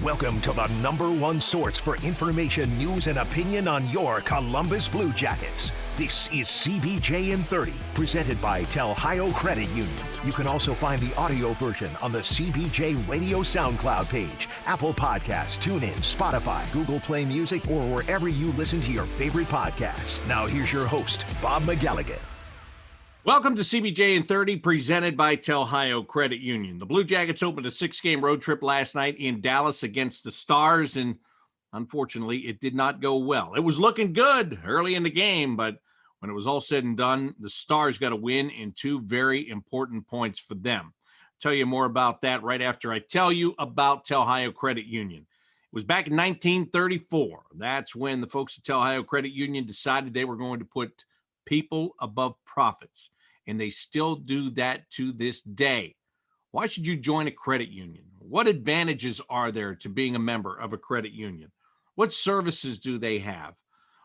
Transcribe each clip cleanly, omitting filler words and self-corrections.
Welcome to the #1 source for information, news, and opinion on your Columbus Blue Jackets. This is CBJ in 30, presented by Telhio Credit Union. You can also find the audio version on the CBJ Radio SoundCloud page, Apple Podcasts, TuneIn, Spotify, Google Play Music, or wherever you listen to your favorite podcasts. Now here's your host, Bob McElligott. Welcome to CBJ in 30, presented by Telhio Credit Union. The Blue Jackets opened a 6-game road trip last night in Dallas against the Stars, and unfortunately, it did not go well. It was looking good early in the game, but when it was all said and done, the Stars got a win in 2 very important points for them. I'll tell you more about that right after I tell you about Telhio Credit Union. It was back in 1934. That's when the folks at Telhio Credit Union decided they were going to put people above profits. And they still do that to this day. Why should you join a credit union? What advantages are there to being a member of a credit union? What services do they have?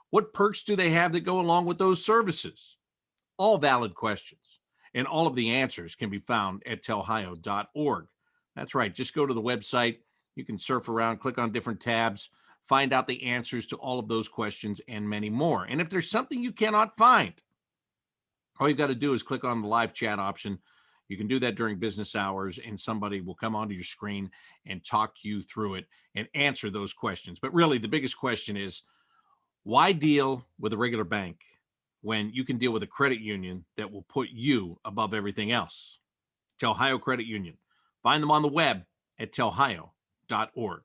What perks do they have that go along with those services? All valid questions. And all of the answers can be found at telhio.org. That's right. Just go to the website. You can surf around, click on different tabs, find out the answers to all of those questions and many more. And if there's something you cannot find, all you've got to do is click on the live chat option. You can do that during business hours, and somebody will come onto your screen and talk you through it and answer those questions. But really, the biggest question is, why deal with a regular bank when you can deal with a credit union that will put you above everything else? Telhio Credit Union. Find them on the web at telhio.org.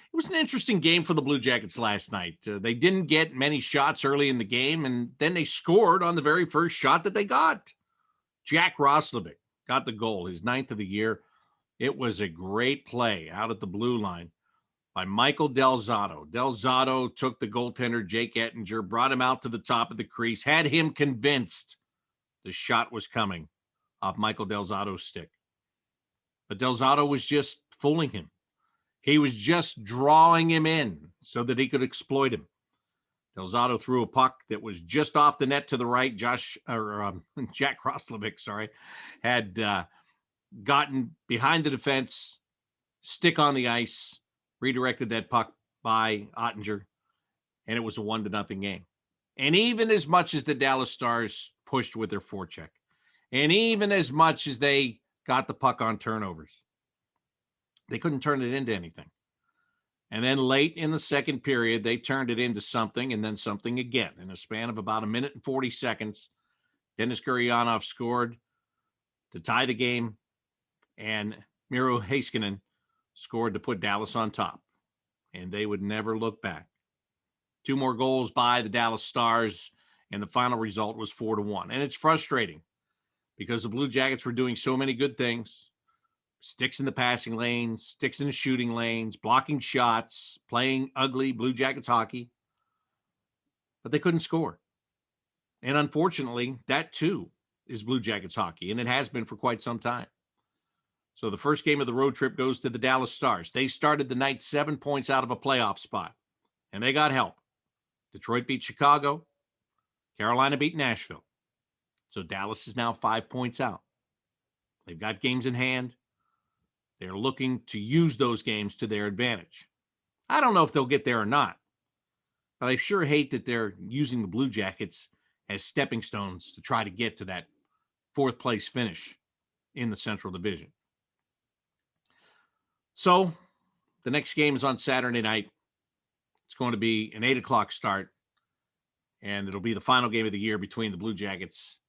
It was an interesting game for the Blue Jackets last night. They didn't get many shots early in the game, and then they scored on the very first shot that they got. Jack Roslovic got the goal, his 9th of the year. It was a great play out at the blue line by Michael Del Zotto. Del Zotto took the goaltender, Jake Ettinger, brought him out to the top of the crease, had him convinced the shot was coming off Michael Del Zotto's stick. But Del Zotto was just fooling him. He was just drawing him in so that he could exploit him. Del Zotto threw a puck that was just off the net to the right. Jack Roslovic, had gotten behind the defense, stick on the ice, redirected that puck by Ottinger, and it was a 1-0 game. And even as much as the Dallas Stars pushed with their forecheck, and even as much as they got the puck on turnovers, they couldn't turn it into anything. And then late in the second period, they turned it into something and then something again. In a span of about 1 minute and 40 seconds, Denis Gurianov scored to tie the game, and Miro Heiskanen scored to put Dallas on top. And they would never look back. 2 more goals by the Dallas Stars, and the final result was 4-1. And it's frustrating because the Blue Jackets were doing so many good things. Sticks in the passing lanes, sticks in the shooting lanes, blocking shots, playing ugly Blue Jackets hockey. But they couldn't score. And unfortunately, that too is Blue Jackets hockey, and it has been for quite some time. So the first game of the road trip goes to the Dallas Stars. They started the night 7 points out of a playoff spot, and they got help. Detroit beat Chicago. Carolina beat Nashville. So Dallas is now 5 points out. They've got games in hand. They're looking to use those games to their advantage. I don't know if they'll get there or not, but I sure hate that they're using the Blue Jackets as stepping stones to try to get to that 4th place finish in the Central Division. So the next game is on Saturday night. It's going to be an 8 o'clock start, and it'll be the final game of the year between the Blue Jackets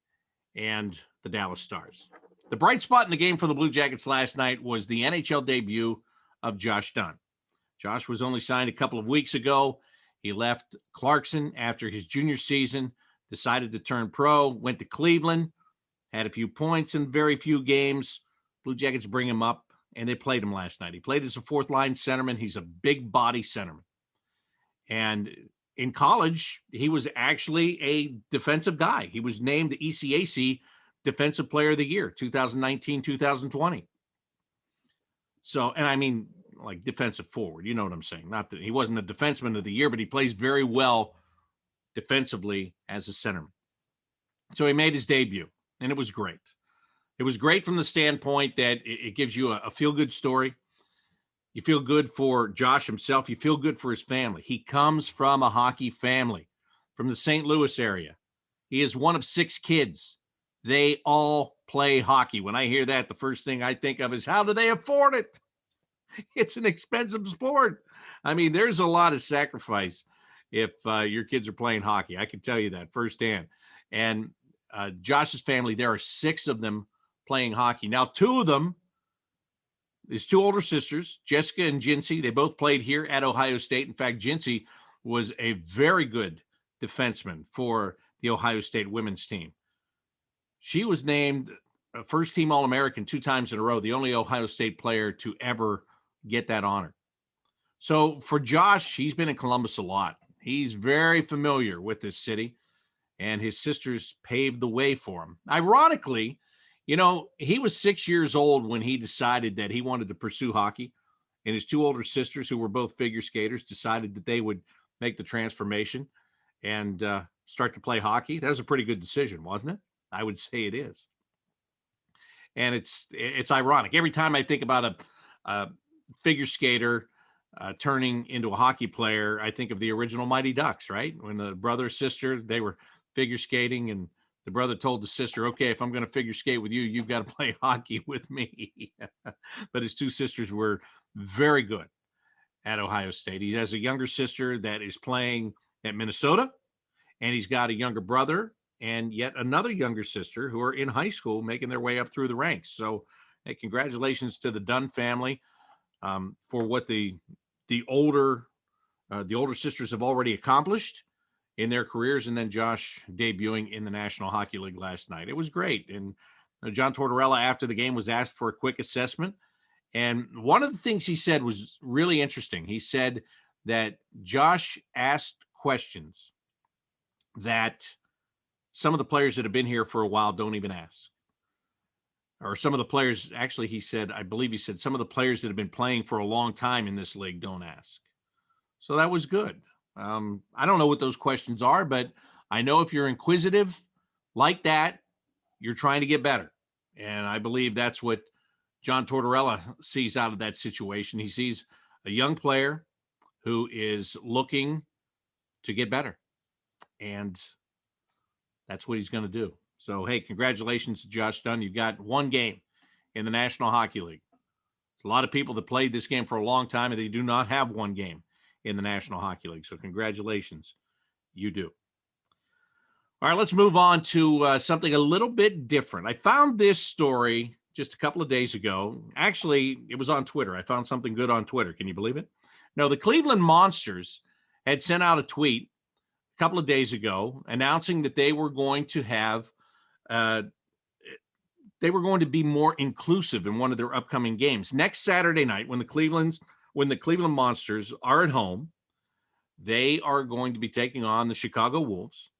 and the Dallas Stars. The bright spot in the game for the Blue Jackets last night was the NHL debut of Josh Dunn. Josh was only signed a couple of weeks ago. He left Clarkson after his junior season, decided to turn pro, went to Cleveland, had a few points in very few games. Blue Jackets bring him up, and they played him last night. He played as a 4th-line centerman. He's a big body centerman. And in college, he was actually a defensive guy. He was named the ECAC Defensive Player of the Year, 2019, 2020. So, and I mean, like defensive forward, you know what I'm saying? Not that he wasn't a defenseman of the year, but he plays very well defensively as a centerman. So he made his debut, and it was great. It was great from the standpoint that it gives you a feel-good story. You feel good for Josh himself. You feel good for his family. He comes from a hockey family from the St. Louis area. He is one of 6 kids. They all play hockey. When I hear that, the first thing I think of is, how do they afford it? It's an expensive sport. I mean, there's a lot of sacrifice if your kids are playing hockey. I can tell you that firsthand. And Josh's family, there are 6 of them playing hockey. Now, 2 of them, his 2 older sisters, Jessica and Jinsey, they both played here at Ohio State. In fact, Jinsey was a very good defenseman for the Ohio State women's team. She was named a first-team All-American 2 times in a row, the only Ohio State player to ever get that honor. So for Josh, he's been in Columbus a lot. He's very familiar with this city, and his sisters paved the way for him. Ironically, he was 6 years old when he decided that he wanted to pursue hockey, and his 2 older sisters, who were both figure skaters, decided that they would make the transformation and start to play hockey. That was a pretty good decision, wasn't it? I would say it is. And it's ironic. Every time I think about a figure skater turning into a hockey player, I think of the original Mighty Ducks, right? When the brother, sister, they were figure skating, and the brother told the sister, okay, if I'm going to figure skate with you, you've got to play hockey with me. But his 2 sisters were very good at Ohio State. He has a younger sister that is playing at Minnesota, and he's got a younger brother and yet another younger sister who are in high school making their way up through the ranks. So, hey, congratulations to the Dunn family for what the older sisters have already accomplished in their careers, and then Josh debuting in the National Hockey League last night. It was great. And John Tortorella, after the game, was asked for a quick assessment. And one of the things he said was really interesting. He said that Josh asked questions that some of the players that have been here for a while don't even ask. Or some of the players, actually, I believe he said some of the players that have been playing for a long time in this league don't ask. So that was good. I don't know what those questions are, but I know if you're inquisitive like that, you're trying to get better. And I believe that's what John Tortorella sees out of that situation. He sees a young player who is looking to get better. And that's what he's going to do. So, hey, congratulations to Josh Dunn. You've got 1 game in the National Hockey League. There's a lot of people that played this game for a long time, and they do not have 1 game in the National Hockey League. So congratulations. You do. All right, let's move on to something a little bit different. I found this story just a couple of days ago. Actually, it was on Twitter. I found something good on Twitter. Can you believe it? No, the Cleveland Monsters had sent out a tweet a couple of days ago announcing that they were going to have they were going to be more inclusive in one of their upcoming games. Next Saturday night, when the Cleveland Monsters are at home, they are going to be taking on the Chicago Wolves,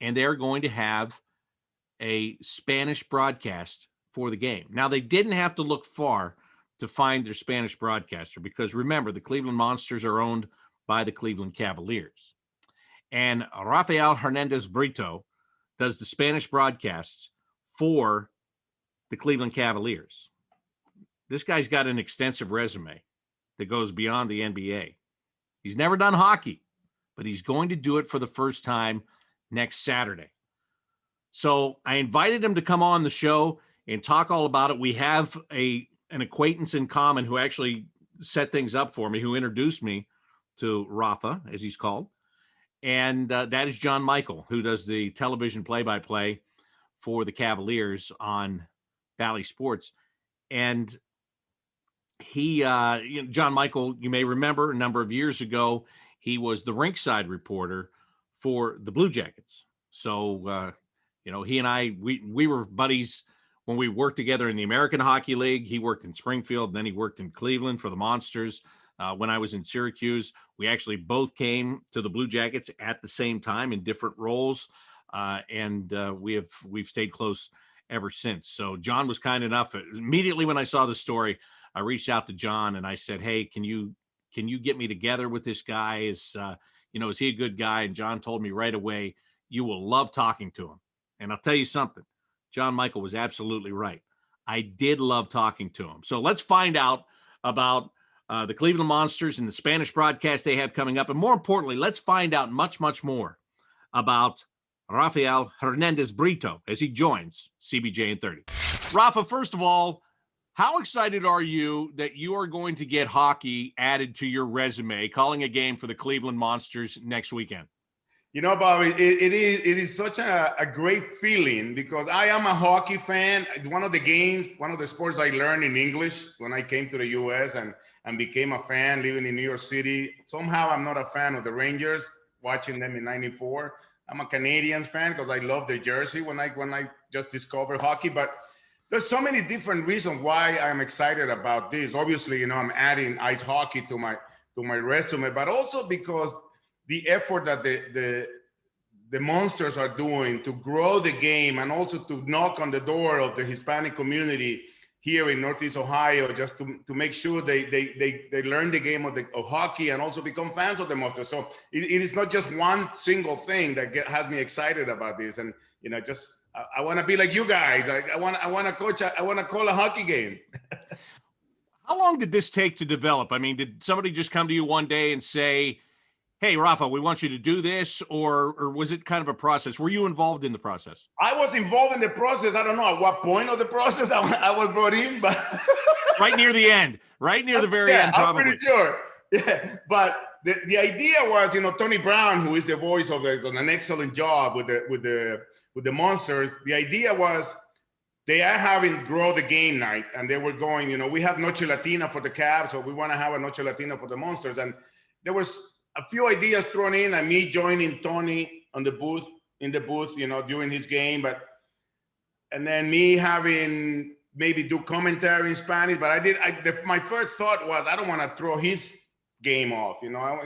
and they're going to have a Spanish broadcast for the game. Now, they didn't have to look far to find their Spanish broadcaster because, remember, the Cleveland Monsters are owned by the Cleveland Cavaliers. And Rafa Hernandez-Brito does the Spanish broadcasts for the Cleveland Cavaliers. This guy's got an extensive resume that goes beyond the NBA. He's never done hockey, but he's going to do it for the first time next Saturday. So I invited him to come on the show and talk all about it. We have an acquaintance in common who actually set things up for me, who introduced me to Rafa, as he's called. And that is John Michael, who does the television play-by-play for the Cavaliers on Valley Sports. And he, John Michael, you may remember a number of years ago, he was the rinkside reporter for the Blue Jackets. So, he and I, we were buddies when we worked together in the American Hockey League. He worked in Springfield, and then he worked in Cleveland for the Monsters. When I was in Syracuse, we actually both came to the Blue Jackets at the same time in different roles, and we've stayed close ever since. So John was kind enough. Immediately when I saw the story, I reached out to John and I said, "Hey, can you get me together with this guy? Is he a good guy?" And John told me right away, "You will love talking to him." And I'll tell you something, John Michael was absolutely right. I did love talking to him. So let's find out about the Cleveland Monsters and the Spanish broadcast they have coming up. And more importantly, let's find out much, much more about Rafael Hernandez-Brito as he joins CBJ in 30. Rafa, first of all, how excited are you that you are going to get hockey added to your resume, calling a game for the Cleveland Monsters next weekend? Bobby, it is such a great feeling because I am a hockey fan. It's one of the sports I learned in English when I came to the U.S. and became a fan living in New York City. Somehow I'm not a fan of the Rangers, watching them in '94. I'm a Canadians fan because I love their jersey when I just discovered hockey. But there's so many different reasons why I'm excited about this. Obviously, I'm adding ice hockey to my resume, but also because the effort that the Monsters are doing to grow the game and also to knock on the door of the Hispanic community here in Northeast Ohio, just to make sure they learn the game of hockey and also become fans of the Monsters. So it is not just one single thing that has me excited about this. And I want to be like you guys. I want to coach. I want to call a hockey game. How long did this take to develop? I mean, did somebody just come to you one day and say, "Hey, Rafa, we want you to do this," or was it kind of a process? Were you involved in the process? I was involved in the process. I don't know at what point of the process I was brought in, but right near the end, right near the very end, probably. I'm pretty sure. Yeah, but the idea was, Tony Brown, who is the voice of done an excellent job with the Monsters. The idea was they are having grow the game night, and they were going. We have Noche Latina for the Cavs, so we want to have a Noche Latina for the Monsters, and there was a few ideas thrown in, and me joining Tony in the booth, during his game, and then me having maybe do commentary in Spanish. But my first thought was, I don't want to throw his game off.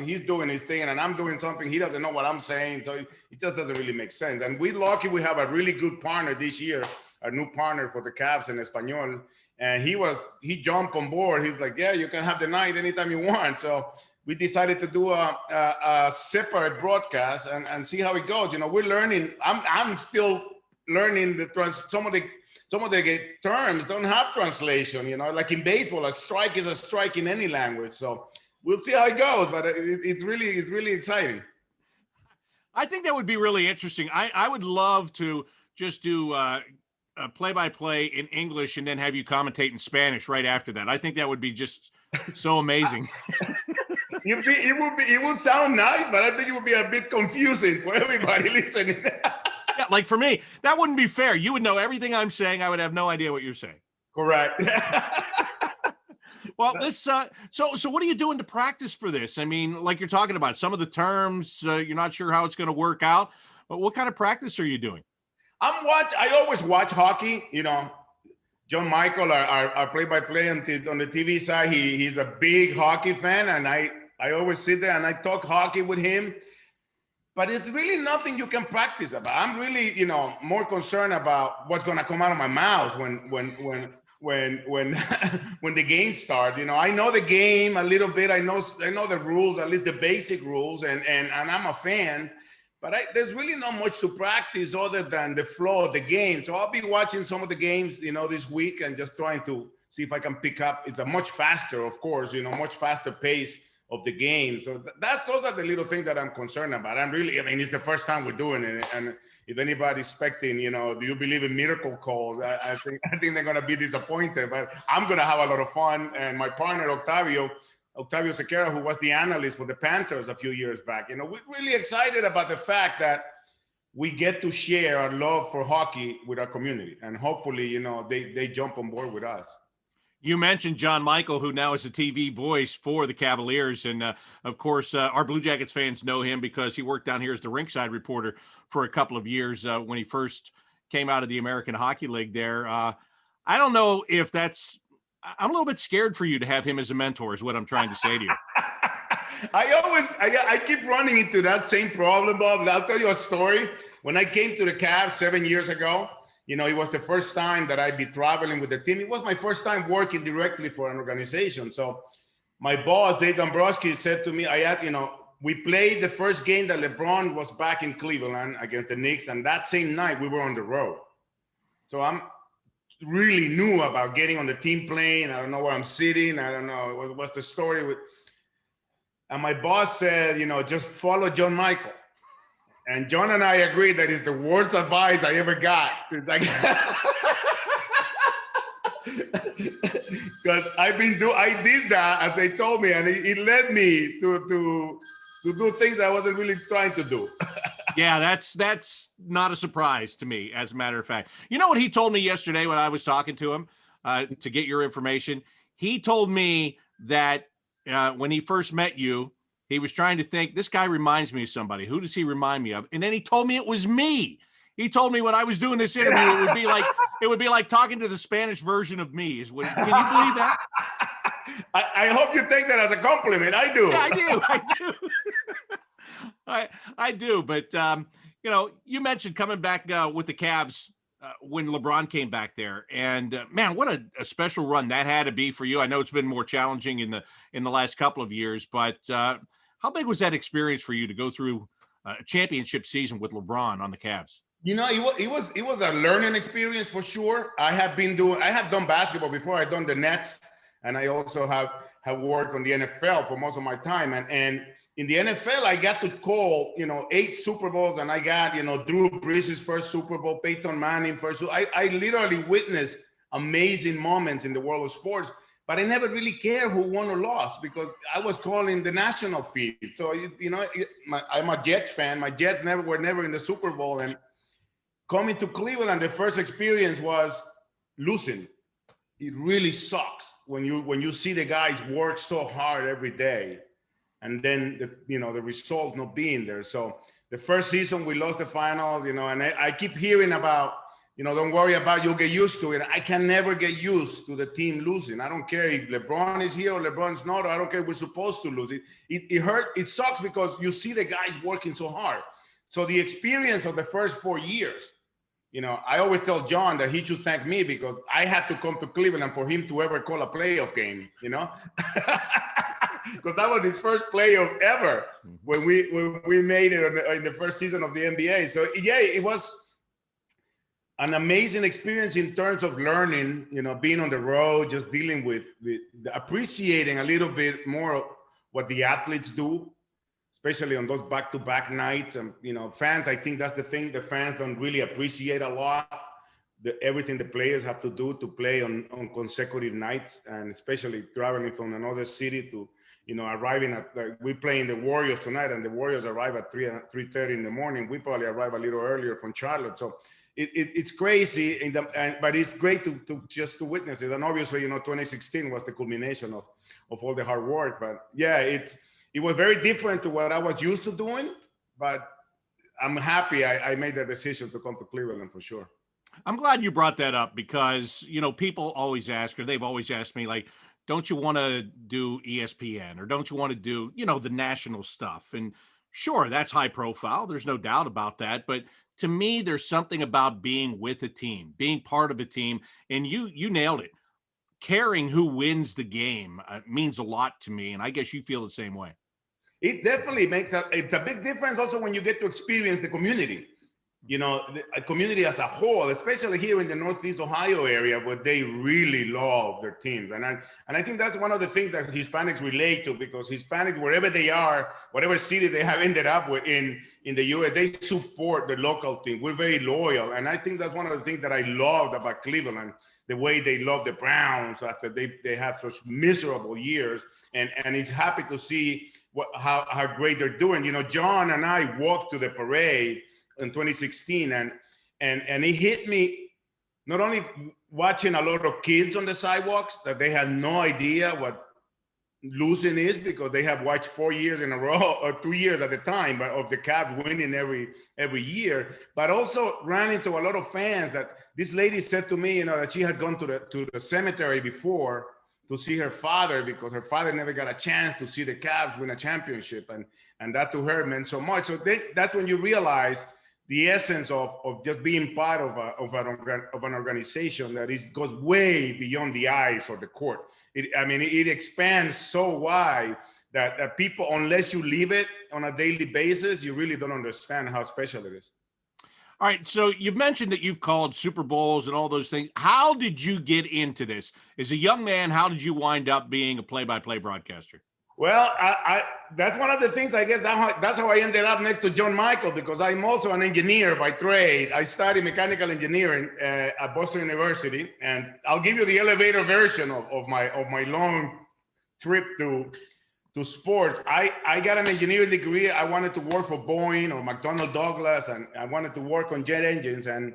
He's doing his thing, and I'm doing something. He doesn't know what I'm saying, so it just doesn't really make sense. And we're lucky we have a really good partner this year, a new partner for the Cavs in Espanol, and he jumped on board. He's like, yeah, you can have the night anytime you want. So we decided to do a separate broadcast and see how it goes. We're learning. I'm still learning some of the terms don't have translation. Like in baseball, a strike is a strike in any language. So we'll see how it goes. But it's really exciting. I think that would be really interesting. I would love to just do a play-by-play in English and then have you commentate in Spanish right after that. I think that would be just so amazing. It will sound nice, but I think it would be a bit confusing for everybody listening. Yeah, like for me, that wouldn't be fair. You would know everything I'm saying. I would have no idea what you're saying. Correct. Well, so what are you doing to practice for this? I mean, like you're talking about some of the terms, you're not sure how it's going to work out, but what kind of practice are you doing? I always watch hockey, John Michael, our play-by-play on the TV side, he's a big hockey fan, and I always sit there and I talk hockey with him. But it's really nothing you can practice about. I'm really, more concerned about what's going to come out of my mouth when the game starts. I know the game a little bit. I know the rules, at least the basic rules, and I'm a fan. But there's really not much to practice other than the flow of the game. So I'll be watching some of the games, this week and just trying to see if I can pick up. It's a much faster, of course, much faster pace of the game. So those are the little things that I'm concerned about. It's the first time we're doing it. And if anybody's expecting, do you believe in miracle calls? I think they're going to be disappointed. But I'm going to have a lot of fun. And my partner, Octavio Sequeira, who was the analyst for the Panthers a few years back. We're really excited about the fact that we get to share our love for hockey with our community. And hopefully, they jump on board with us. You mentioned John Michael, who now is a TV voice for the Cavaliers. And, of course, our Blue Jackets fans know him because he worked down here as the rinkside reporter for a couple of years when he first came out of the American Hockey League there. I don't know if I'm a little bit scared for you to have him as a mentor is what I'm trying to say to you. I keep running into that same problem, Bob. I'll tell you a story. When I came to the Cavs 7 years ago, it was the first time that I'd be traveling with the team. It was my first time working directly for an organization. So my boss, Dave Dombrowski, said to me, we played the first game that LeBron was back in Cleveland against the Knicks. And that same night we were on the road. So I'm really knew about getting on the team plane. I don't know where I'm sitting. I don't know what's the story with. And my boss said, just follow John Michael. And John and I agreed that is the worst advice I ever got. It's like, because I did that as they told me, and it led me to do things I wasn't really trying to do. Yeah, that's not a surprise to me, as a matter of fact. You know what he told me yesterday when I was talking to him to get your information? He told me that when he first met you, he was trying to think, this guy reminds me of somebody. Who does he remind me of? And then he told me it was me. He told me when I was doing this interview, it would be like talking to the Spanish version of me. Can you believe that? I hope you take that as a compliment. I do. Yeah, I do. I do. But, you mentioned coming back with the Cavs when LeBron came back there. And, man, what a special run that had to be for you. I know it's been more challenging in the last couple of years. But how big was that experience for you to go through a championship season with LeBron on the Cavs? It was a learning experience for sure. I have done basketball before. I've done the Nets, and I also have worked on the NFL for most of my time. And in the NFL, I got to call, 8 Super Bowls, and I got, Drew Brees' first Super Bowl, Peyton Manning first. I literally witnessed amazing moments in the world of sports, but I never really cared who won or lost because I was calling the national feed. So, I'm a Jets fan. My Jets were never in the Super Bowl. And coming to Cleveland, the first experience was losing. It really sucks when you see the guys work so hard every day, and then the result not being there. So the first season we lost the finals, and I keep hearing about, don't worry about, you'll get used to it. I can never get used to the team losing. I don't care if LeBron is here or LeBron's not. Or I don't care if we're supposed to lose. It hurt. It sucks because you see the guys working so hard. So the experience of the first 4 years, I always tell John that he should thank me because I had to come to Cleveland for him to ever call a playoff game, because that was his first playoff ever when we made it in the first season of the NBA. So yeah, it was an amazing experience in terms of learning, being on the road, just dealing with appreciating a little bit more of what the athletes do, especially on those back-to-back nights. And, fans, I think that's the thing the fans don't really appreciate a lot, everything the players have to do to play on consecutive nights, and especially traveling from another city to, arriving at, we play in the Warriors tonight, and the Warriors arrive at 3:30 in the morning. We probably arrive a little earlier from Charlotte. So it's crazy, but it's great to just to witness it. And obviously, 2016 was the culmination of all the hard work. But yeah, it was very different to what I was used to doing, but I'm happy I made that decision to come to Cleveland for sure. I'm glad you brought that up because, people always ask, or they've always asked me, like, don't you want to do ESPN or don't you want to do, the national stuff? And sure, that's high profile. There's no doubt about that. But to me, there's something about being with a team, being part of a team. And you nailed it. Caring who wins the game means a lot to me. And I guess you feel the same way. It definitely makes it's a big difference also when you get to experience the community, a community as a whole, especially here in the Northeast Ohio area, where they really love their teams. And I think that's one of the things that Hispanics relate to, because Hispanics, wherever they are, whatever city they have ended up with in the U.S., they support the local team. We're very loyal. And I think that's one of the things that I loved about Cleveland, the way they love the Browns after they have such miserable years. And it's happy to see how great they're doing. John and I walked to the parade in 2016, and it hit me, not only watching a lot of kids on the sidewalks that they had no idea what losing is, because they have watched 4 years in a row, or 2 years at the time, but of the Cavs winning every year, but also ran into a lot of fans. That this lady said to me, that she had gone to the cemetery before to see her father, because her father never got a chance to see the Cavs win a championship, and that to her meant so much. So that's when you realize the essence of just being part of an organization that goes way beyond the ice or the court. It expands so wide that people, unless you live it on a daily basis, you really don't understand how special it is. All right. So you've mentioned that you've called Super Bowls and all those things. How did you get into this? As a young man, how did you wind up being a play-by-play broadcaster? Well, I that's one of the things, I guess that's how I ended up next to John Michael, because I'm also an engineer by trade. I studied mechanical engineering at Boston University, and I'll give you the elevator version of my long trip to sports. I got an engineering degree. I wanted to work for Boeing or McDonnell Douglas, and I wanted to work on jet engines, and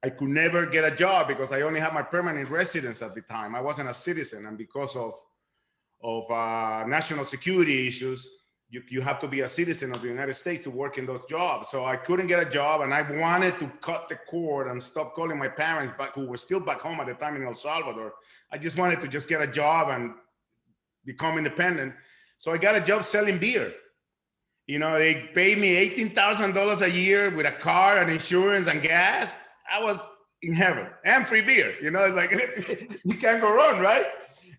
I could never get a job because I only had my permanent residence at the time. I wasn't a citizen, and because of national security issues, you have to be a citizen of the United States to work in those jobs. So I couldn't get a job, and I wanted to cut the cord and stop calling my parents back, who were still back home at the time in El Salvador. I just wanted to just get a job and become independent. So I got a job selling beer. You know, they paid me $18,000 a year with a car and insurance and gas. I was in heaven, and free beer. You know, like you can't go wrong, right?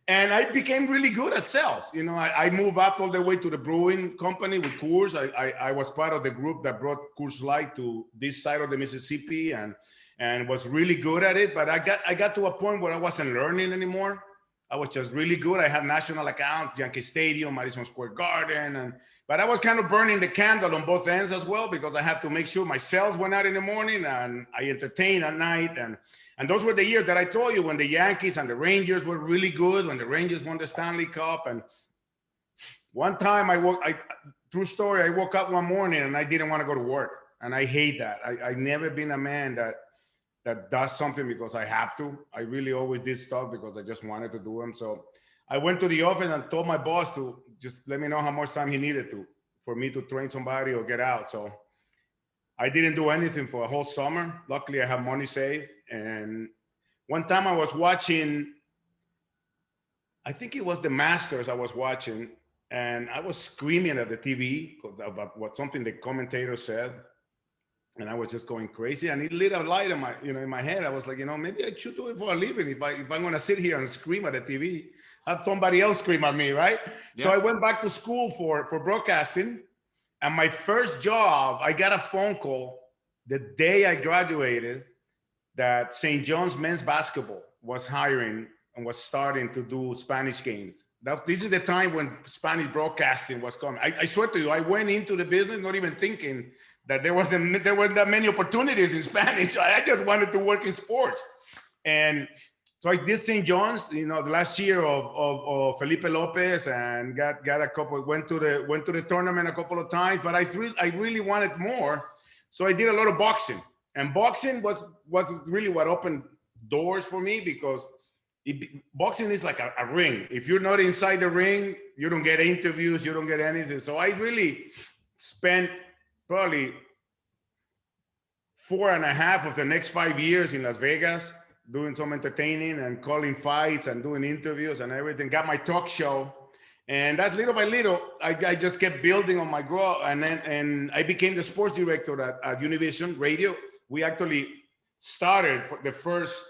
And I became really good at sales. You know, I moved up all the way to the brewing company with Coors. I was part of the group that brought Coors Light to this side of the Mississippi, and was really good at it. But I got to a point where I wasn't learning anymore. I was just really good. I had national accounts, Yankee Stadium, Madison Square Garden, but I was kind of burning the candle on both ends as well, because I had to make sure my sales went out in the morning and I entertained at night. And those were the years that I told you, when the Yankees and the Rangers were really good, when the Rangers won the Stanley Cup. And one time true story, I woke up one morning and I didn't want to go to work. And I hate that. I've never been a man that does something because I have to. I really always did stuff because I just wanted to do them. So I went to the office and told my boss to just let me know how much time he needed for me to train somebody or get out. So I didn't do anything for a whole summer. Luckily, I have money saved. And one time I was watching, I think it was the Masters I was watching, and I was screaming at the TV about something the commentator said. And I was just going crazy, and it lit a light in my head. I was like, maybe I should do it for a living. If I'm going to sit here and scream at the TV, have somebody else scream at me, right? Yeah. So I went back to school for broadcasting, and my first job, I got a phone call the day I graduated that St. John's men's basketball was hiring and was starting to do Spanish games. This is the time when Spanish broadcasting was coming. I swear to you, I went into the business not even thinking that there weren't that many opportunities in Spanish. I just wanted to work in sports. And so I did St. John's, the last year of Felipe Lopez, and got a couple, went to the tournament a couple of times, but I really wanted more. So I did a lot of boxing. And boxing was really what opened doors for me, because boxing is like a ring. If you're not inside the ring, you don't get interviews, you don't get anything. So I really spent probably 4.5 of the next 5 years in Las Vegas, doing some entertaining and calling fights and doing interviews and everything. Got my talk show. And that's little by little, I just kept building on my growth. And I became the sports director at Univision Radio. We actually started the first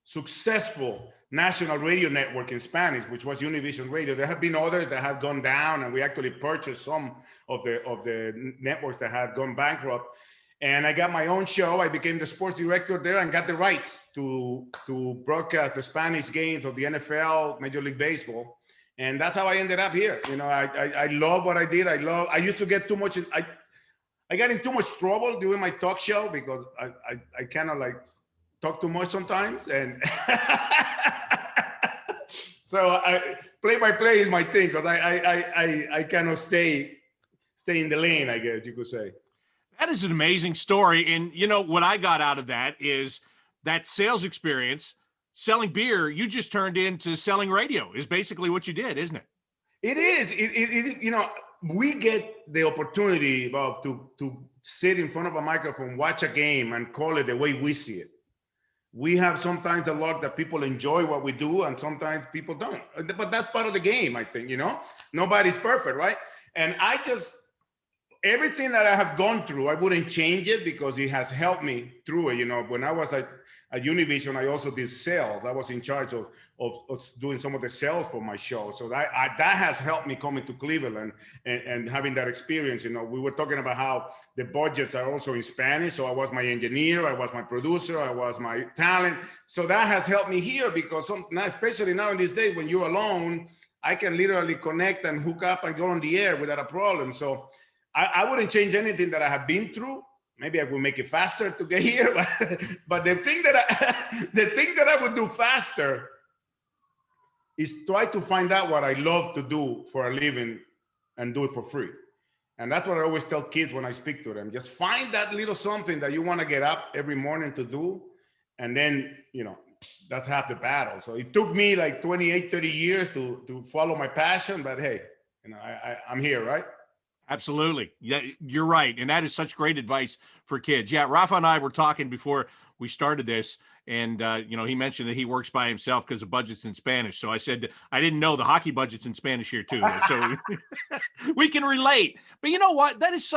successful national radio network in Spanish, which was Univision Radio. There have been others that have gone down, and we actually purchased some of the networks that had gone bankrupt. And I got my own show. I became the sports director there and got the rights to broadcast the Spanish games of the NFL, Major League Baseball. And that's how I ended up here. I love what I did. I used to get too much. I got in too much trouble doing my talk show because I kind of like talk too much sometimes. And so play-by-play is my thing, because I cannot stay in the lane, I guess you could say. That is an amazing story. And what I got out of that is that sales experience, selling beer, you just turned into selling radio is basically what you did, isn't it? It is. We get the opportunity to sit in front of a microphone, watch a game, and call it the way we see it. We have sometimes the luck that people enjoy what we do, and sometimes people don't. But that's part of the game, I think. Nobody's perfect, right? And I just everything that I have gone through, I wouldn't change it because it has helped me through it. You know, when I was at Univision, I also did sales. I was in charge of doing some of the sales for my show. So that has helped me coming to Cleveland and having that experience. You know, we were talking about how the budgets are also in Spanish. So I was my engineer, I was my producer, I was my talent. So that has helped me here because especially now in these days when you're alone, I can literally connect and hook up and go on the air without a problem. So I wouldn't change anything that I have been through. Maybe I will make it faster to get here, but the thing that I would do faster is try to find out what I love to do for a living and do it for free. And that's what I always tell kids when I speak to them. Just find that little something that you want to get up every morning to do. And then, you know, that's half the battle. So it took me like 28, 30 years to follow my passion, but hey, you know, I'm here, right? Absolutely. Yeah, you're right. And that is such great advice for kids. Yeah, Rafa and I were talking before we started this, and you know, he mentioned that he works by himself because the budget's in Spanish. So I said, I didn't know the hockey budget's in Spanish here too. So we can relate. But you know what? That is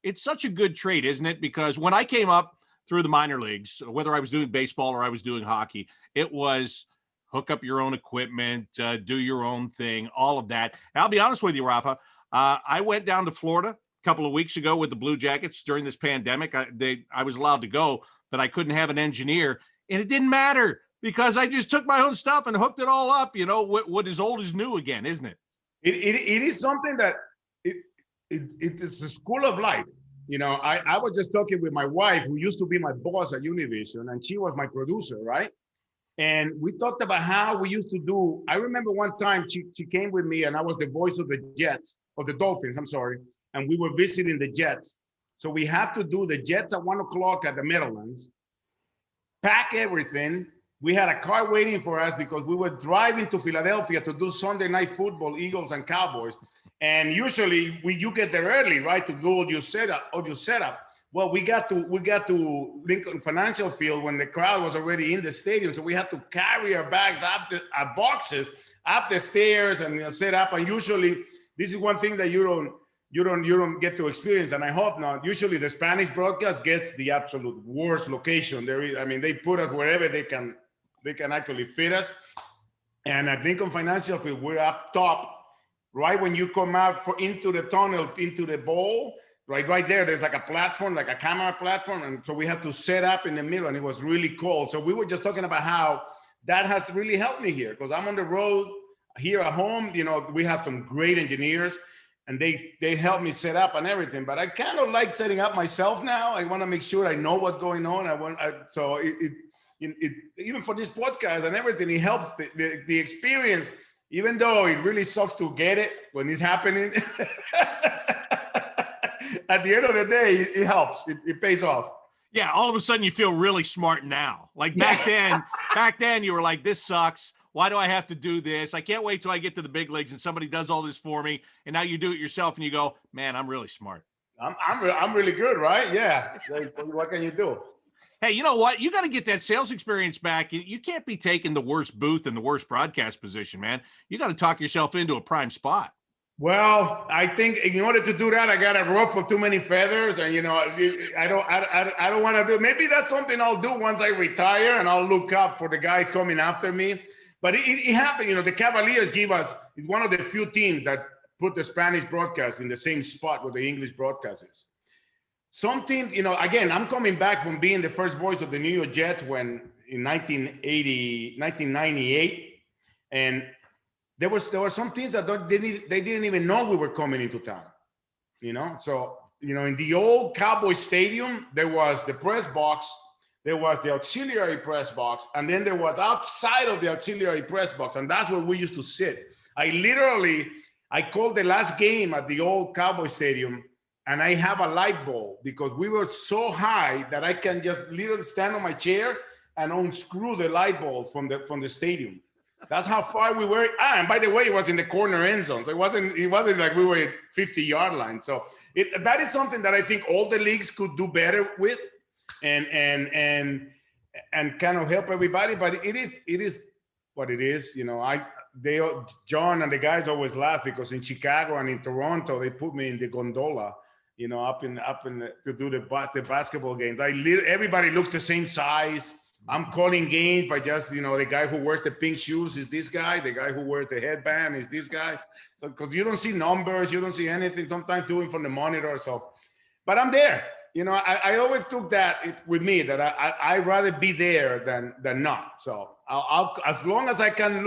it's such a good trait, isn't it? Because when I came up through the minor leagues, whether I was doing baseball or I was doing hockey, it was hook up your own equipment, do your own thing, all of that. And I'll be honest with you, Rafa. I went down to Florida a couple of weeks ago with the Blue Jackets during this pandemic. I was allowed to go, but I couldn't have an engineer, and it didn't matter because I just took my own stuff and hooked it all up. You know, what is old is new again, isn't it? It is something that it's a school of life. You know, I was just talking with my wife, who used to be my boss at Univision, and she was my producer, right? And we talked about how we used to do. I remember one time she came with me, and I was the voice of the Dolphins, I'm sorry. And we were visiting the Jets. So we had to do the Jets at 1 o'clock at the Meadowlands, pack everything. We had a car waiting for us because we were driving to Philadelphia to do Sunday Night Football, Eagles and Cowboys. And usually you get there early, right, to do all your setup. Well, we got to Lincoln Financial Field when the crowd was already in the stadium. So we had to carry our bags our boxes up the stairs and set up. And usually this is one thing that you don't get to experience, and I hope not. Usually the Spanish broadcast gets the absolute worst location. They put us wherever they can actually fit us. And at Lincoln Financial Field, we're up top, right when you come out into the tunnel, into the bowl, right there, there's like a platform, like a camera platform. And so we have to set up in the middle, and it was really cold. So we were just talking about how that has really helped me here, because I'm on the road. Here at home, you know, we have some great engineers, and they help me set up and everything. But I kind of like setting up myself now. I want to make sure I know what's going on. So even for this podcast and everything, it helps the experience, even though it really sucks to get it when it's happening. At the end of the day, it helps. It pays off. Yeah, all of a sudden you feel really smart now. Like back then you were like, this sucks. Why do I have to do this? I can't wait till I get to the big leagues and somebody does all this for me. And now you do it yourself and you go, man, I'm really smart. I'm really good, right? Yeah. What can you do? Hey, you know what? You got to get that sales experience back. You can't be taking the worst booth and the worst broadcast position, man. You got to talk yourself into a prime spot. Well, I think in order to do that, I got to ruffle too many feathers, and you know, I don't want to do. Maybe that's something I'll do once I retire, and I'll look up for the guys coming after me. But it happened, you know. The Cavaliers is one of the few teams that put the Spanish broadcast in the same spot where the English broadcast is. Something, you know, again, I'm coming back from being the first voice of the New York Jets in 1998, and there were some teams that they didn't even know we were coming into town, you know. So, you know, in the old Cowboy Stadium, there was the press box, there was the auxiliary press box, and then there was outside of the auxiliary press box, and that's where we used to sit. I called the last game at the old Cowboy Stadium, and I have a light bulb because we were so high that I can just literally stand on my chair and unscrew the light bulb from the stadium. That's how far we were. And by the way, it was in the corner end zone. So it wasn't like we were at 50-yard line. So that is something that I think all the leagues could do better with and kind of help everybody. But it is what it is. You know, John and the guys always laugh because in Chicago and in Toronto, they put me in the gondola, to do the basketball games. Everybody looks the same size. I'm calling games by just, the guy who wears the pink shoes is this guy. The guy who wears the headband is this guy. So, because you don't see numbers, you don't see anything, sometimes doing from the monitor. So, but I'm there. I always took that with me, that I'd rather be there than not. So I'll as long as I can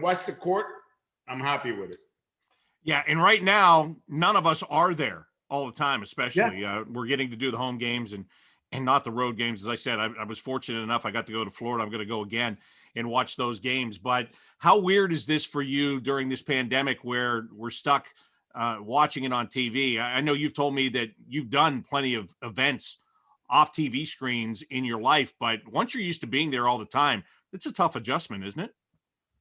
watch the court, I'm happy with it. Yeah. And right now, none of us are there all the time, especially we're getting to do the home games and not the road games. As I said, I was fortunate enough. I got to go to Florida. I'm going to go again and watch those games. But how weird is this for you during this pandemic where we're stuck watching it on TV? I know you've told me that you've done plenty of events off TV screens in your life, but once you're used to being there all the time, it's a tough adjustment, isn't it?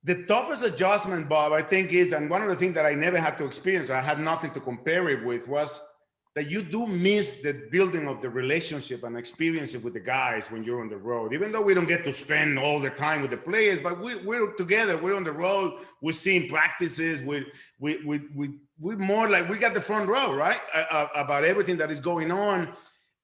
The toughest adjustment, Bob, I think is, and one of the things that I never had to experience, I had nothing to compare it with, was that you do miss the building of the relationship and experience with the guys when you're on the road. Even though we don't get to spend all the time with the players, but we're together, we're on the road, we're seeing practices, we're more like we got the front row, right? About everything that is going on.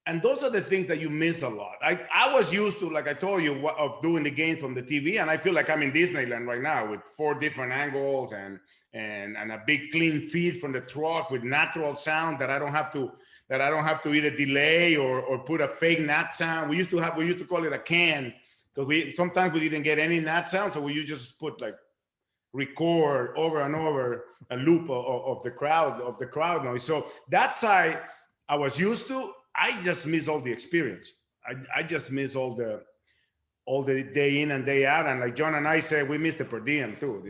And those are the things that you miss a lot. I was used to, like I told you, of doing the game from the TV, and I feel like I'm in Disneyland right now with 4 different angles and a big clean feed from the truck with natural sound that I don't have to either delay or put a fake nat sound. We used to call it a can, because sometimes we didn't get any nat sound, so we just put like record over and over a loop of the crowd noise. So that side I was used to. I just miss all the experience. I just miss all the day in and day out. And like John and I said, we miss the per diem too.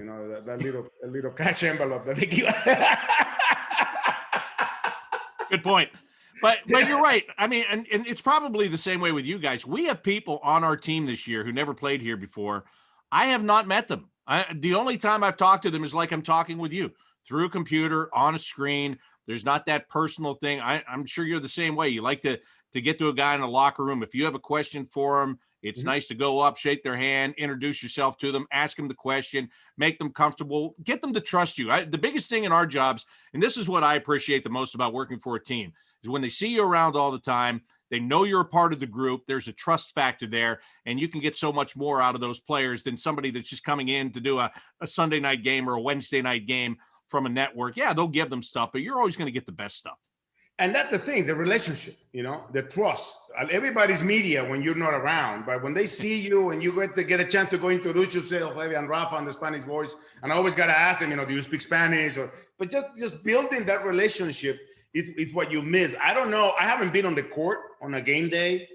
That little cash envelope that they give. Good point. But you're right. I mean, and it's probably the same way with you guys. We have people on our team this year who never played here before. I have not met them. The only time I've talked to them is like I'm talking with you, through a computer, on a screen. There's not that personal thing. I'm sure you're the same way. You like to get to a guy in a locker room. If you have a question for him, it's nice to go up, shake their hand, introduce yourself to them, ask them the question, make them comfortable, get them to trust you. The biggest thing in our jobs, and this is what I appreciate the most about working for a team, is when they see you around all the time, they know you're a part of the group. There's a trust factor there, and you can get so much more out of those players than somebody that's just coming in to do a Sunday night game or a Wednesday night game from a network. Yeah, they'll give them stuff, but you're always going to get the best stuff. And that's the thing, the relationship, the trust. Everybody's media when you're not around, but when they see you and you get a chance to go introduce yourself, maybe and Rafa on the Spanish voice, and I always got to ask them, do you speak Spanish? But just building that relationship is what you miss. I don't know. I haven't been on the court on a game day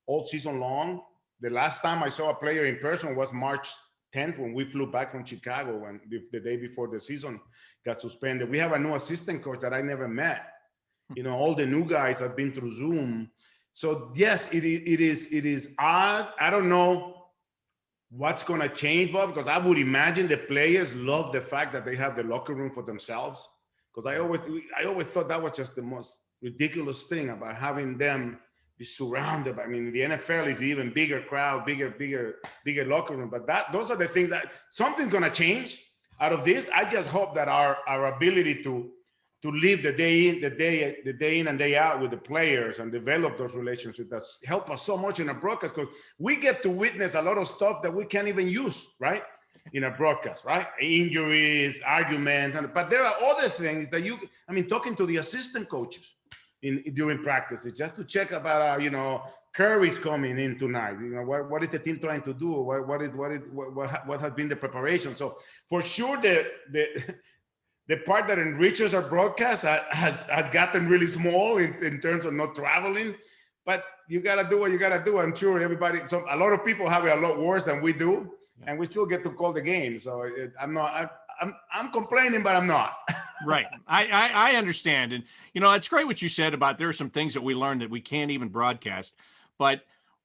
all season long. The last time I saw a player in person was March 10th when we flew back from Chicago, when the day before the season got suspended. We have a new assistant coach that I never met. All the new guys have been through Zoom. So yes, it is odd. I don't know what's going to change, Bob, because I would imagine the players love the fact that they have the locker room for themselves. Because I always thought that was just the most ridiculous thing about having them be surrounded by. I mean, the NFL is even bigger crowd, bigger locker room. But those are the things that something's going to change out of this. I just hope that our ability to live the day in and day out with the players and develop those relationships that help us so much in a broadcast, because we get to witness a lot of stuff that we can't even use, right? In a broadcast, right? Injuries, arguments, but there are other things that talking to the assistant coaches during practices, just to check about, Curry's coming in tonight. What is the team trying to do? What has been the preparation? So for sure, the part that enriches our broadcast has gotten really small in terms of not traveling, but you got to do what you got to do. I'm sure a lot of people have it a lot worse than we do, and we still get to call the game. So I'm complaining, but I'm not. Right. I understand. And, it's great what you said about there are some things that we learned that we can't even broadcast, but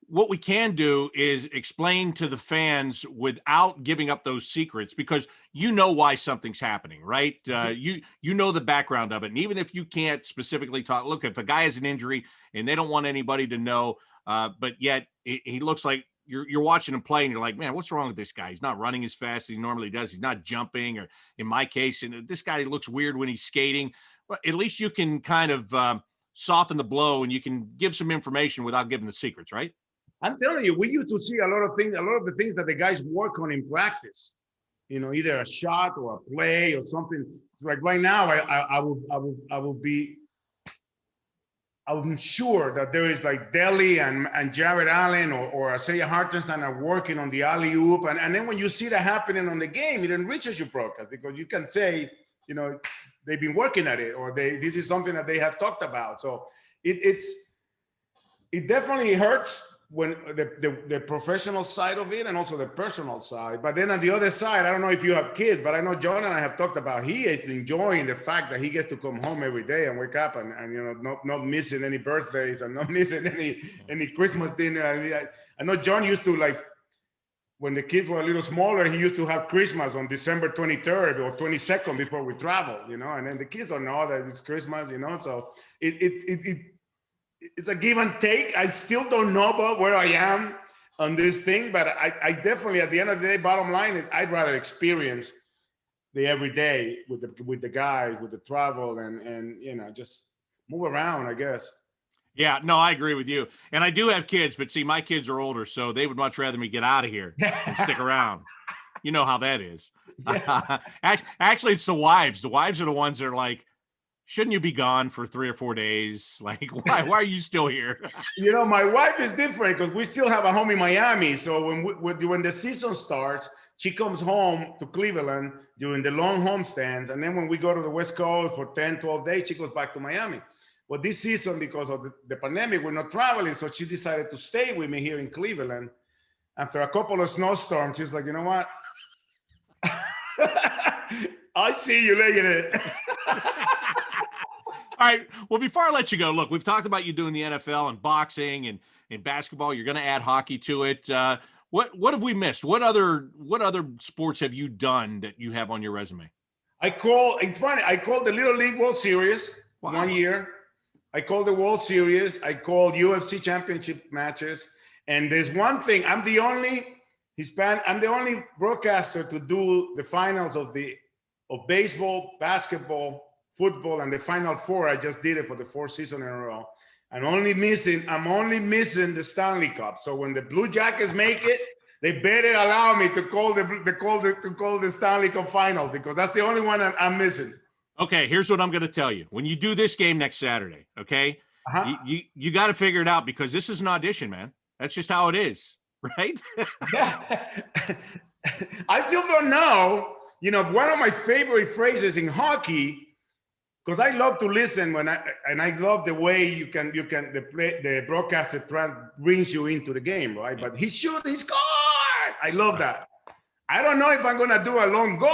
what we can do is explain to the fans without giving up those secrets, because why something's happening, right? You know the background of it. And even if you can't specifically talk, look, if a guy has an injury and they don't want anybody to know, but yet he looks like you're watching him play and you're like, man, what's wrong with this guy? He's not running as fast as he normally does. He's not jumping, or in my case, and this guy looks weird when he's skating. Well, at least you can kind of soften the blow, and you can give some information without giving the secrets, right? I'm telling you, we used to see a lot of the things that the guys work on in practice. Either a shot or a play or something. Like right now, I'm sure that there is like Deli and Jared Allen or Isaiah Hartenstein are working on the alley oop, and then when you see that happening on the game, it enriches your broadcast because you can say, they've been working at it, or this is something that they have talked about. So it definitely hurts when the professional side of it and also the personal side. But then on the other side, I don't know if you have kids, but I know John and I have talked about he is enjoying the fact that he gets to come home every day and wake up and not missing any birthdays and not missing any Christmas dinner. I know John used to, like, when the kids were a little smaller, he used to have Christmas on December 23rd or 22nd before we travel, and then the kids don't know that it's Christmas, so it's a give and take. I still don't know about where I am on this thing, but I definitely, at the end of the day, bottom line is I'd rather experience the everyday with the guys, with the travel, and just move around, I guess. Yeah, no, I agree with you. And I do have kids, but see, my kids are older, so they would much rather me get out of here and stick around. You know how that is. Yeah. Actually, it's the wives. The wives are the ones that are like, shouldn't you be gone for 3 or 4 days? Like, why are you still here? My wife is different because we still have a home in Miami. So when the season starts, she comes home to Cleveland during the long homestands. And then when we go to the West Coast for 10, 12 days, she goes back to Miami. Well, this season, because of the pandemic, we're not traveling. So she decided to stay with me here in Cleveland. After a couple of snowstorms, she's like, you know what? I'll see you later. All right. Well, before I let you go, look, we've talked about you doing the NFL and boxing and basketball. You're going to add hockey to it. What have we missed? What other sports have you done that you have on your resume? It's funny. I called the Little League World Series 1 year. I called the World Series. I called UFC championship matches. And there's one thing. I'm the only broadcaster to do the finals of baseball, basketball, football, and the Final Four. I just did it for the 4th season in a row. I'm only missing the Stanley Cup. So when the Blue Jackets make it, they better allow me to call the Stanley Cup final, because that's the only one I'm missing. Okay, here's what I'm going to tell you. When you do this game next Saturday, okay, you got to figure it out, because this is an audition, man. That's just how it is, right? Yeah. I still don't know. One of my favorite phrases in hockey, because I love to listen I love the way the broadcaster brings you into the game, right? But he scored. I love that. I don't know if I'm gonna do a long goal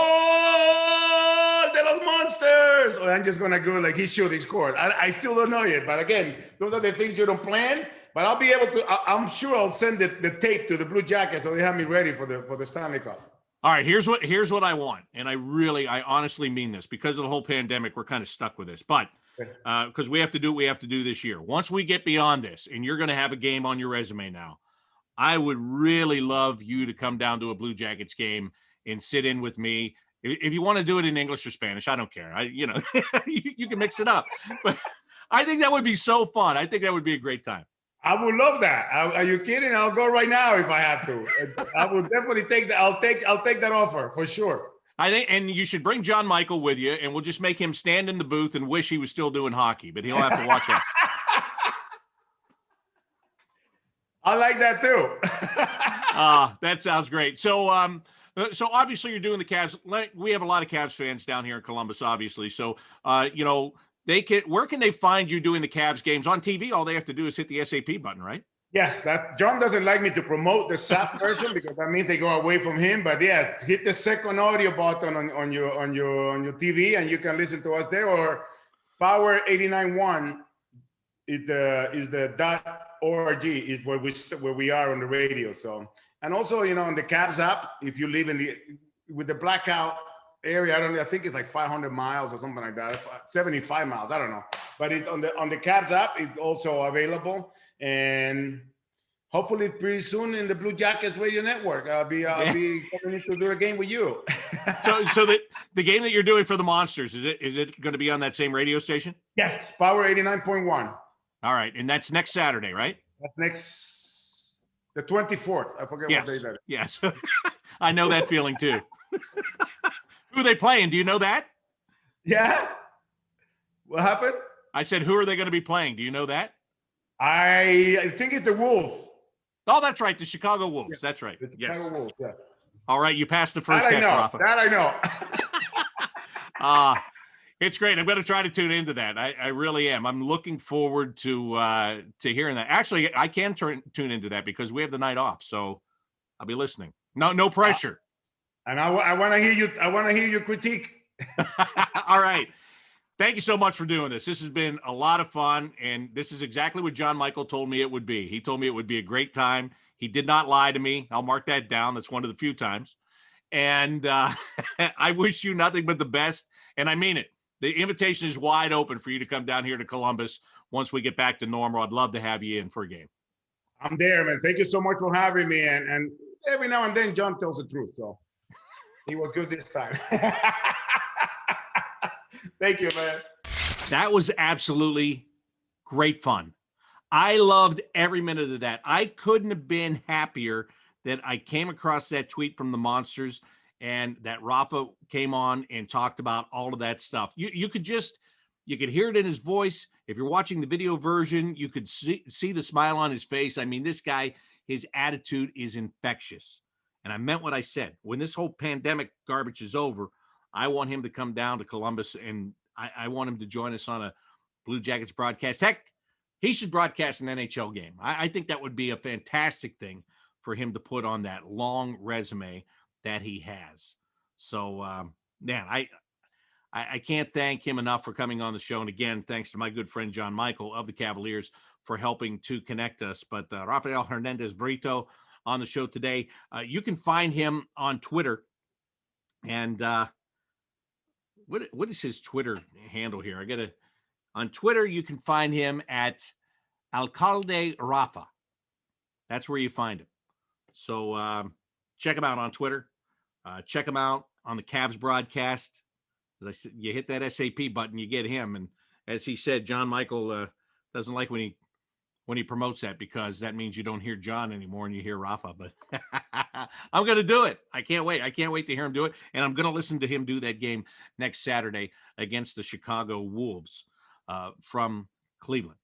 de los Monsters, or I'm just gonna go like he scored. I still don't know yet. But again, those are the things you don't plan. But I'll be able to. I'm sure I'll send the tape to the Blue Jackets so they have me ready for the Stanley Cup. All right, here's what I want, and I honestly mean this. Because of the whole pandemic, we're kind of stuck with this, but because we have to do what we have to do this year. Once we get beyond this, and you're going to have a game on your resume now, I would really love you to come down to a Blue Jackets game and sit in with me. If you want to do it in English or Spanish, I don't care. You can mix it up, but I think that would be so fun. I think that would be a great time. I would love that. Are you kidding? I'll go right now if I have to. I will definitely take that. I'll take that offer for sure. I think, and you should bring John Michael with you, and we'll just make him stand in the booth and wish he was still doing hockey, but he'll have to watch us. I like that too. That sounds great. So obviously you're doing the Cavs. We have a lot of Cavs fans down here in Columbus, obviously. So, where can they find you doing the Cavs games on TV? All they have to do is hit the SAP button, right? Yes, John doesn't like me to promote the SAP version because that means they go away from him. But yes, hit the second audio button on your TV, and you can listen to us there. Or Power 89.1 is the .org is where we are on the radio. So, and also on the Cavs app, if you live with the blackout area, I think it's like 500 miles or something like that, 75 miles, I don't know. But it's on the Cavs app, it's also available. And hopefully pretty soon in the Blue Jackets Radio Network. I'll be coming to do a game with you. So the game that you're doing for the Monsters, is it going to be on that same radio station? Yes, Power 89.1. All right, and that's next Saturday, right? That's the 24th. I forget what day that is. Yes, I know that feeling too. Who are they playing? Do you know that? Yeah. What happened? I said, who are they going to be playing? Do you know that? I think it's the Wolves. Oh, that's right, the Chicago Wolves. Yeah. That's right. The yes. Chicago Wolves. Yeah. All right, you passed the first test, Rafa. That I know. It's great. I'm going to try to tune into that. I really am. I'm looking forward to hearing that. Actually, I can tune into that because we have the night off, so I'll be listening. No pressure. And I want to hear you. I want to hear your critique. All right. Thank you so much for doing this. This has been a lot of fun, and this is exactly what John Michael told me it would be. He told me it would be a great time. He did not lie to me. I'll mark that down. That's one of the few times. And I wish you nothing but the best, and I mean it. The invitation is wide open for you to come down here to Columbus once we get back to normal. I'd love to have you in for a game. I'm there, man. Thank you so much for having me. And every now and then, John tells the truth. So he was good this time. Thank you, man. That was absolutely great fun. I loved every minute of that. I couldn't have been happier that I came across that tweet from the Monsters and that Rafa came on and talked about all of that stuff. You could hear it in his voice. If you're watching the video version, you could see the smile on his face. I mean, this guy, his attitude is infectious. And I meant what I said. When this whole pandemic garbage is over, I want him to come down to Columbus, and I want him to join us on a Blue Jackets broadcast. Heck, he should broadcast an NHL game. I think that would be a fantastic thing for him to put on that long resume that he has. So, man, I can't thank him enough for coming on the show. And again, thanks to my good friend John Michael of the Cavaliers for helping to connect us. But Rafa Hernandez-Brito on the show today. You can find him on Twitter. And what is his Twitter handle here? On Twitter, you can find him at Alcalde Rafa. That's where you find him. So check him out on Twitter. Check him out on the Cavs broadcast. As I said, you hit that SAP button, you get him. And as he said, John Michael doesn't like when he promotes that, because that means you don't hear John anymore and you hear Rafa. But I'm going to do it. I can't wait. I can't wait to hear him do it. And I'm going to listen to him do that game next Saturday against the Chicago Wolves from Cleveland.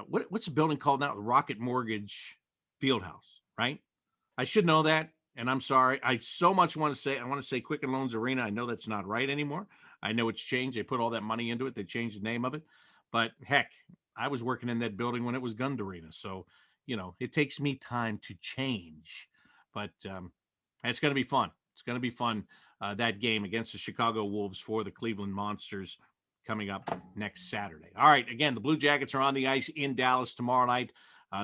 What's the building called now? The Rocket Mortgage Fieldhouse, right? I should know that. And I'm sorry. I so much want to say Quicken Loans Arena. I know that's not right anymore. I know it's changed. They put all that money into it. They changed the name of it. But heck, I was working in that building when it was Gund Arena. So, it takes me time to change. But it's going to be fun. It's going to be fun, that game against the Chicago Wolves for the Cleveland Monsters coming up next Saturday. All right, again, the Blue Jackets are on the ice in Dallas tomorrow night.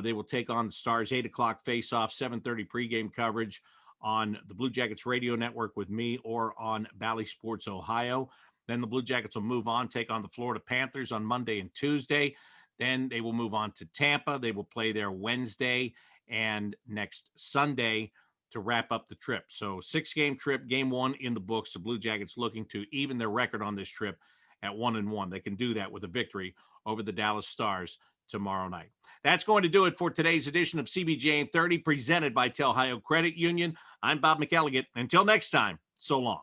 They will take on the Stars, 8 o'clock face-off, 7:30 pregame coverage on the Blue Jackets radio network with me or on Bally Sports Ohio. Then the Blue Jackets will move on, take on the Florida Panthers on Monday and Tuesday. Then they will move on to Tampa. They will play there Wednesday and next Sunday to wrap up the trip. So 6-game trip, game 1 in the books. The Blue Jackets looking to even their record on this trip at 1-1. They can do that with a victory over the Dallas Stars tomorrow night. That's going to do it for today's edition of CBJ in 30, presented by Telhio Credit Union. I'm Bob McElligott. Until next time, so long.